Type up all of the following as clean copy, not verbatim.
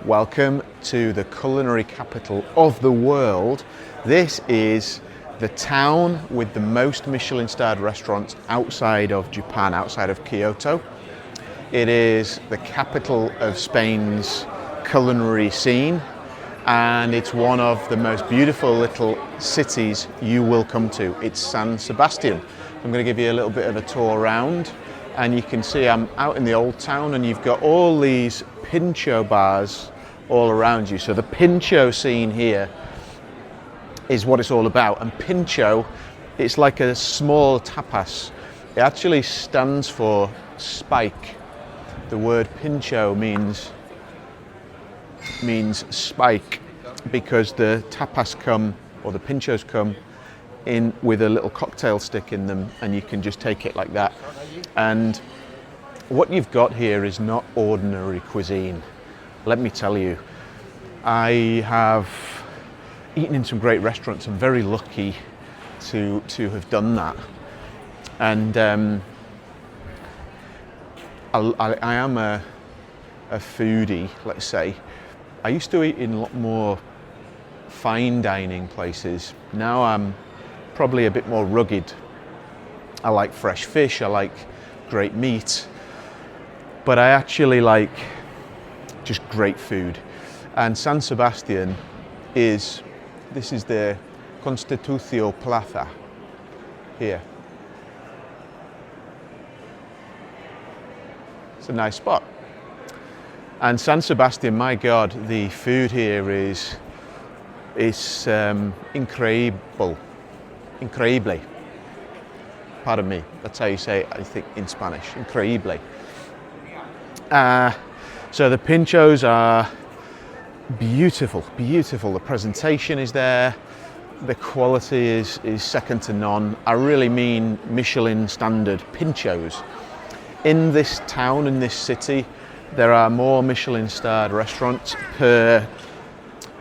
Welcome to the culinary capital of the world. This is the town with the most Michelin-starred restaurants outside of Japan, outside of Kyoto. It is the capital of Spain's culinary scene, and it's one of the most beautiful little cities you will come to. It's San Sebastian. I'm going to give you a little bit of a tour around, and you can see I'm out in the old town, and you've got all these pincho bars all around you. So the pincho scene here is what it's all about. And pincho, it's like a small tapas. It actually stands for spike. The word pincho means spike, because the tapas come, or the pinchos come in with a little cocktail stick in them, and you can just take it like that. And what you've got here is not ordinary cuisine. Let me tell you, I have eaten in some great restaurants. I'm very lucky to have done that. And I am a foodie, let's say. I used to eat in a lot more fine dining places. Now I'm probably a bit more rugged. I like fresh fish, I like great meat, but I actually like just great food. And San Sebastian this is the Constitucio Plaza here. It's a nice spot. And San Sebastian, my God, the food here is incredible. Increíble. Pardon me, that's how you say it, I think, in Spanish. Increíble. So the pinchos are beautiful, beautiful. The presentation is there. The quality is second to none. I really mean Michelin standard pinchos. In this town, in this city, there are more Michelin-starred restaurants per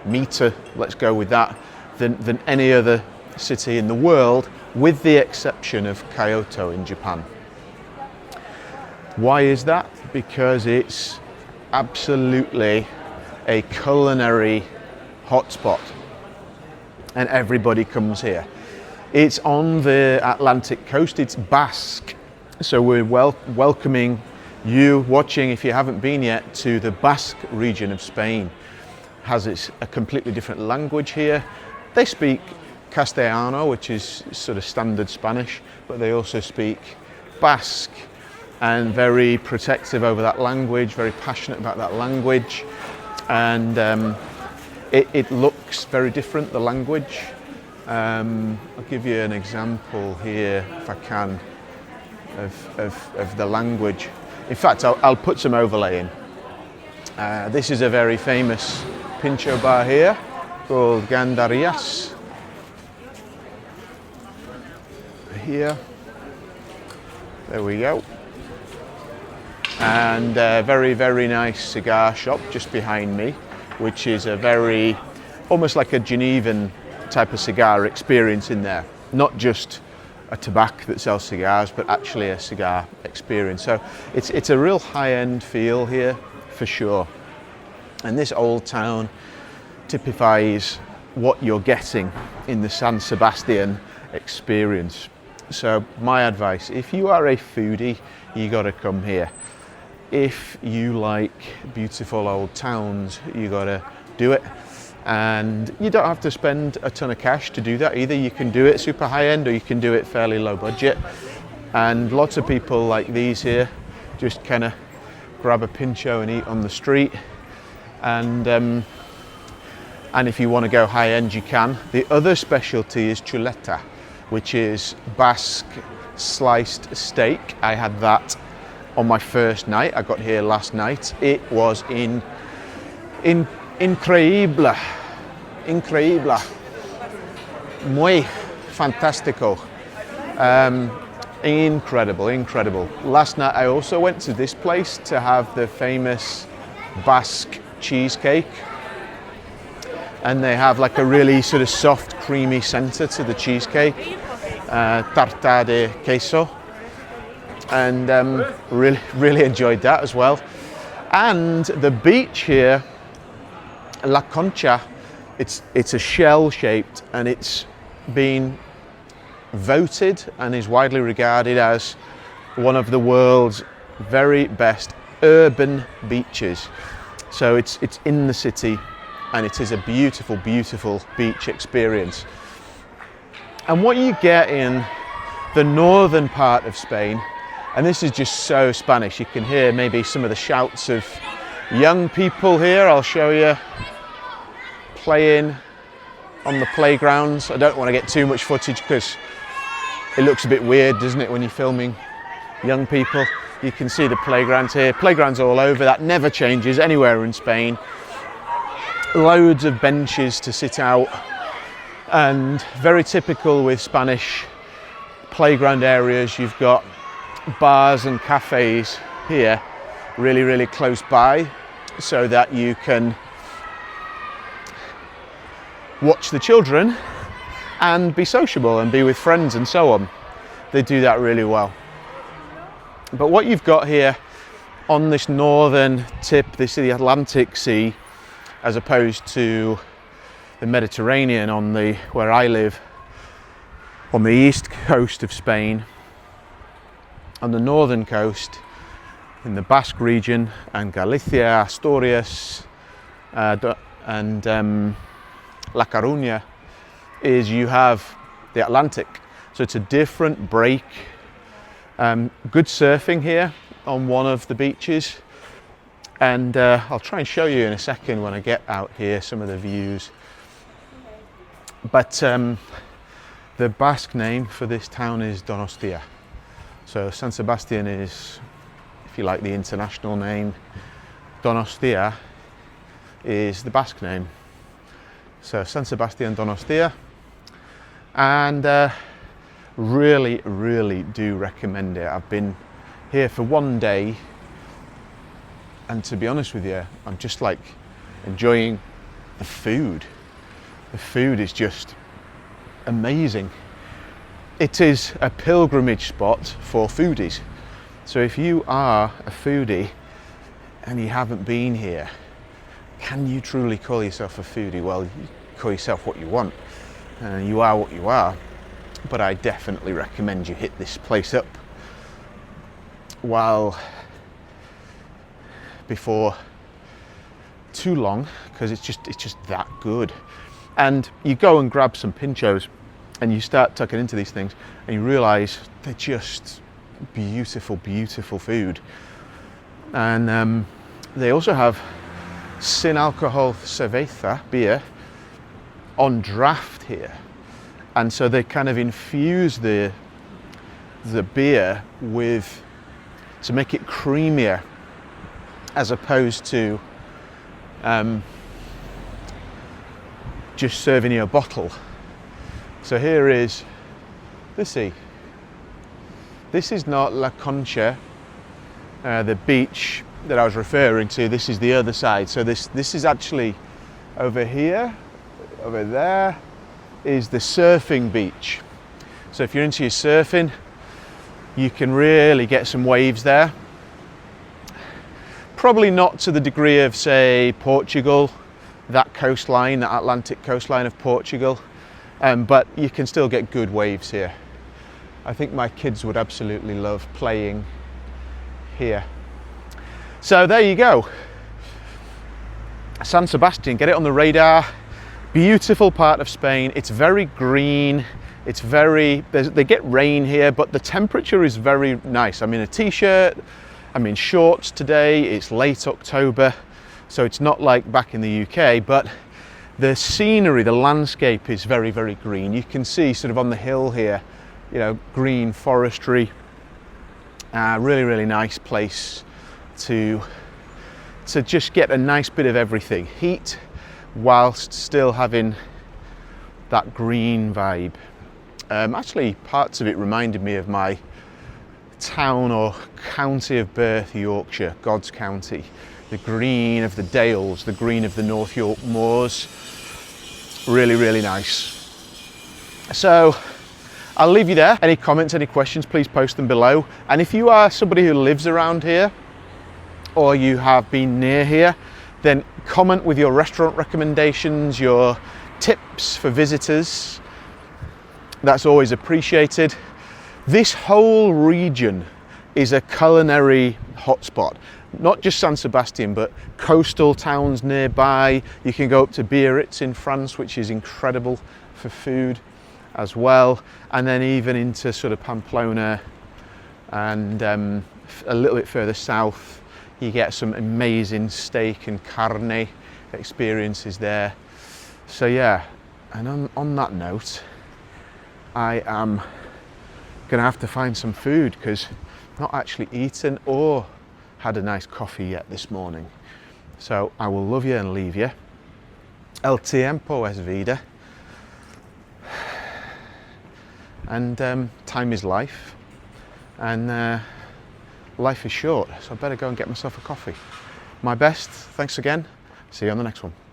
meter, let's go with that, than any other city in the world, with the exception of Kyoto in Japan. Why is that? Because it's absolutely a culinary hotspot, and everybody comes here. It's on the Atlantic coast, it's Basque, so we're welcoming you watching, if you haven't been yet, to the Basque region of Spain. Has a completely different language here. They speak Castellano, which is sort of standard Spanish, but they also speak Basque, and very protective over that language, very passionate about that language. And it looks very different, the language. I'll give you an example here, if I can, of the language. In fact, I'll put some overlay in. This is a very famous pincho bar here called Gandarias. Here, there we go. And a very, very nice cigar shop just behind me, which is almost like a Genevan type of cigar experience in there. Not just a tobacco that sells cigars, but actually a cigar experience. So it's a real high-end feel here, for sure. And this old town typifies what you're getting in the San Sebastian experience. So my advice, if you are a foodie, you got to come here. If you like beautiful old towns, you got to do it. And you don't have to spend a ton of cash to do that either. You can do it super high end, or you can do it fairly low budget. And lots of people like these here just kind of grab a pincho and eat on the street. And if you want to go high end, you can. The other specialty is chuleta, which is Basque sliced steak. I had that on my first night. I got here last night. It was increíble, muy fantástico, incredible. Last night I also went to this place to have the famous Basque cheesecake, and they have like a really sort of soft, creamy center to the cheesecake, tarta de queso, and really enjoyed that as well. And the beach here La Concha, it's a shell shaped, and it's been voted and is widely regarded as one of the world's very best urban beaches. So it's in the city, and it is a beautiful, beautiful beach experience. And what you get in the northern part of Spain, and this is just so Spanish, you can hear maybe some of the shouts of young people here. I'll show you playing on the playgrounds. I don't want to get too much footage because it looks a bit weird, doesn't it, when you're filming young people. You can see the playgrounds here. Playgrounds all over, that never changes anywhere in Spain. Loads of benches to sit out, and very typical with Spanish playground areas, you've got bars and cafes here really, really close by, so that you can watch the children and be sociable and be with friends and so on. They do that really well. But what you've got here on this northern tip, this is the Atlantic Sea, as opposed to the Mediterranean on the where I live, on the east coast of Spain. On the northern coast, in the Basque region and Galicia, Asturias, and La Coruña, is you have the Atlantic. So it's a different break. Good surfing here on one of the beaches, and I'll try and show you in a second when I get out here some of the views. But the Basque name for this town is Donostia. So San Sebastian is, if you like, the international name. Donostia is the Basque name. So San Sebastian Donostia, and really, really do recommend it. I've been here for one day, and to be honest with you, I'm just like enjoying the food. The food is just amazing. It is a pilgrimage spot for foodies. So if you are a foodie and you haven't been here, can you truly call yourself a foodie? Well, you call yourself what you want. You are what you are. But I definitely recommend you hit this place up before too long, because it's just that good. And you go and grab some pinchos and you start tucking into these things and you realize they're just beautiful, beautiful food. And they also have sin alcohol cerveza, beer, on draft here. And so they kind of infuse the beer to make it creamier, as opposed to just serving you a bottle. So here is the sea. This is not La Concha, the beach that I was referring to. This is the other side. So this is actually over here, over there is the surfing beach. So if you're into your surfing, you can really get some waves there. Probably not to the degree of, say, Portugal, that coastline, that Atlantic coastline of Portugal, but you can still get good waves here. I think my kids would absolutely love playing here. So there you go. San Sebastian, get it on the radar. Beautiful part of Spain. It's very green. It's they get rain here, but the temperature is very nice. I'm in a t-shirt, I'm in shorts today. It's late October, so it's not like back in the UK, but the scenery, the landscape is very, very green. You can see sort of on the hill here, you know, green forestry. Really, really nice place to just get a nice bit of everything. Heat, whilst still having that green vibe. Actually, parts of it reminded me of my town or county of birth, Yorkshire, God's County. The green of the Dales, the green of the North York Moors. Really, really nice. So I'll leave you there. Any comments, any questions, please post them below. And if you are somebody who lives around here, or you have been near here, then comment with your restaurant recommendations, your tips for visitors. That's always appreciated. This whole region is a culinary hotspot. Not just San Sebastian, but coastal towns nearby. You can go up to Biarritz in France, which is incredible for food as well. And then even into sort of Pamplona and a little bit further south, you get some amazing steak and carne experiences there. So yeah, and on that note, I am gonna have to find some food because I've not actually eaten or had a nice coffee yet this morning. So I will love you and leave you. El tiempo es vida. And time is life. And life is short, so I better go and get myself a coffee. My best, thanks again. See you on the next one.